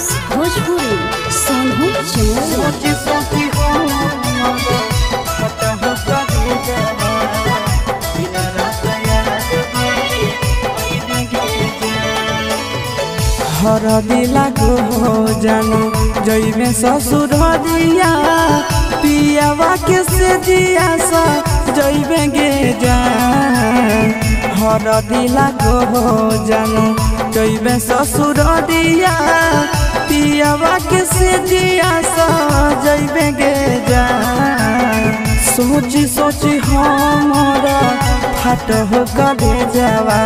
Films Bhojpuri Sonu हर दिला को जानो जइमे ससुर दिया पियावा के से दिया सा जइबे गे जान। हर दिला को जानो जइमे ससुर दिया पियावा के से दिया सा जइबे गे जान। सोची सोची हमारा फाट हो कले जावा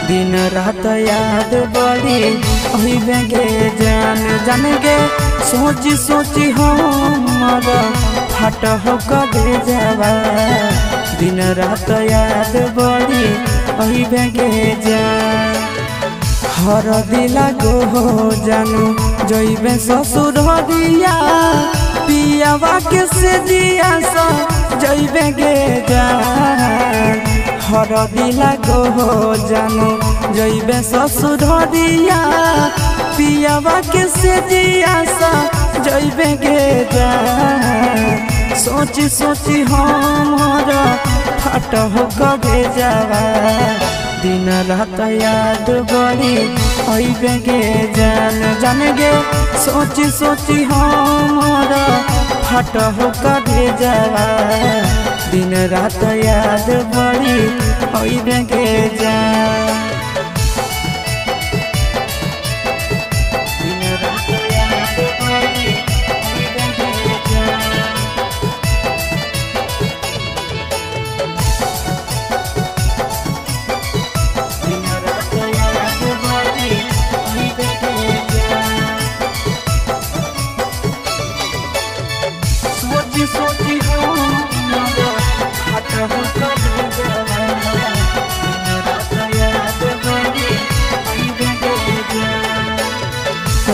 दिन रात याद बड़ी अहिबे गे जान जान गे। सोची सोची हमारा फाट हो कले जावा दिन रात याद बड़ी अहिबे गे जान। हर दिला को जानू जइबे ससुर दिया पियावा के से दिया सा जइबे गे जान। हर दिला को जानू जइबे ससुर दिया पियावा के से दिया सा जइबे गे जान। सोची सोची हमारा फाट हो कले जावा दिन रात याद बड़ी अइबे गे जान जान गे। सोची सोची हमारा फाट हो कले जावा दिन रात याद बड़ी अइबे गे जान।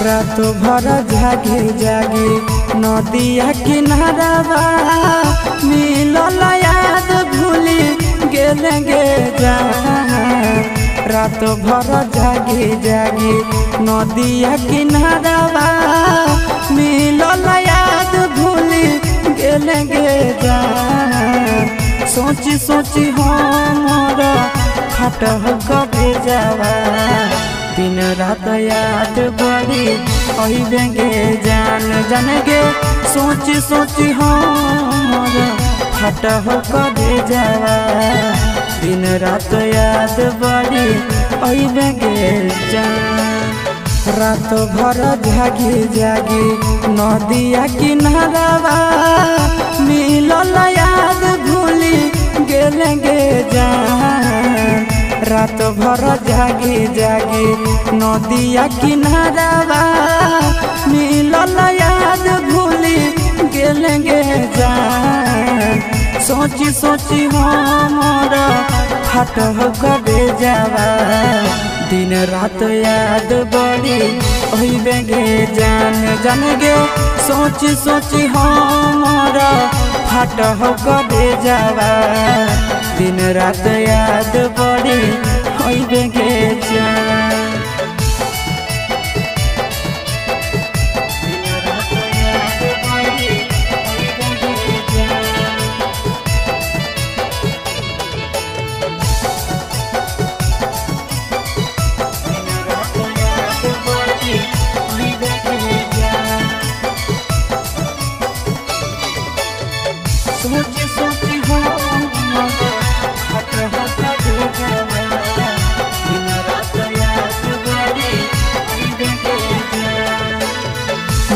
रात भर जागे जागे नदिया किनारा मिलल याद भूली गेले गे जान। रात भर जागे जागे नदिया किनारा मिलल याद भूली गेले गे जान। सोची सोची हमारा फाट हो कले जावा दिन रात याद बड़ी अइबे गे जान जान गे। सोची सोची हमारा फाट हो कले जावा दिन रात याद बड़ी अइबे गे जान। रात भर जागे जागे नदिया किनारा मिलल याद भूली गेले गे जान। रात भर जागे जागे नदिया किनारा मिलल याद भूली गेले गे जान। सोची सोची हमारा फाट हो कले जावा दिन रात याद बड़ी अइबे गे जान जान गे। सोची सोची हमारा फाट हो कले जावा दिन रात याद बड़ी अइबे गे जान।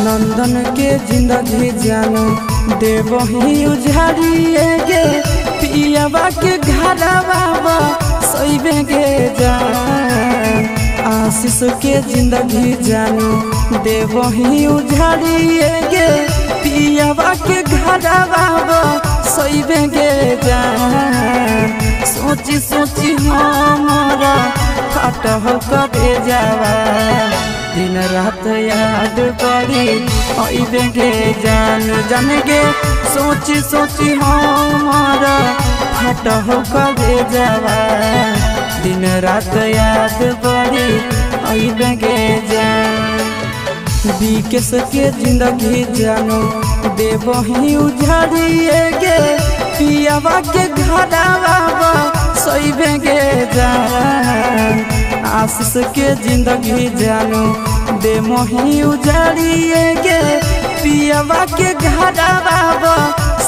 नंदन के जिंदगी जानो देव ही उजाड़िए गे पियावा के घरवा सइबे गे जान। आशीष के जिंदगी जानो देव ही उजाड़िए गे पियावा के घरवा सइबे गे जान। सोची सोची हमारा फाट हो कले जावा दिन रात याद बड़ी अइबे गे जान जान गे। सोची सोची हमारा फाट हो कले जावा दिन रात याद बड़ी अइबे गे जान। विकेश के जिंदगी जानो देवही उजाड़िए गे पियावा के घरवा सोइबे गे जान। आशीष के जिंदगी जानो देवही उजाड़िए गे पियावा के घरवा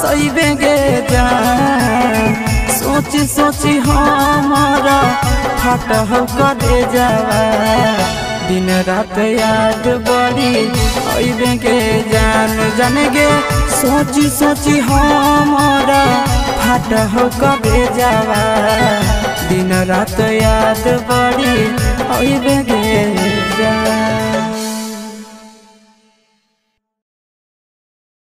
सोइबे गे जान। सोची सोची हमारा फटह करे जावा दिन रात याद बड़ी अइबे के जान जाने गे। सोची सोची हमारा फटह करे जावा दिन रात याद बड़ी अइबे के जान।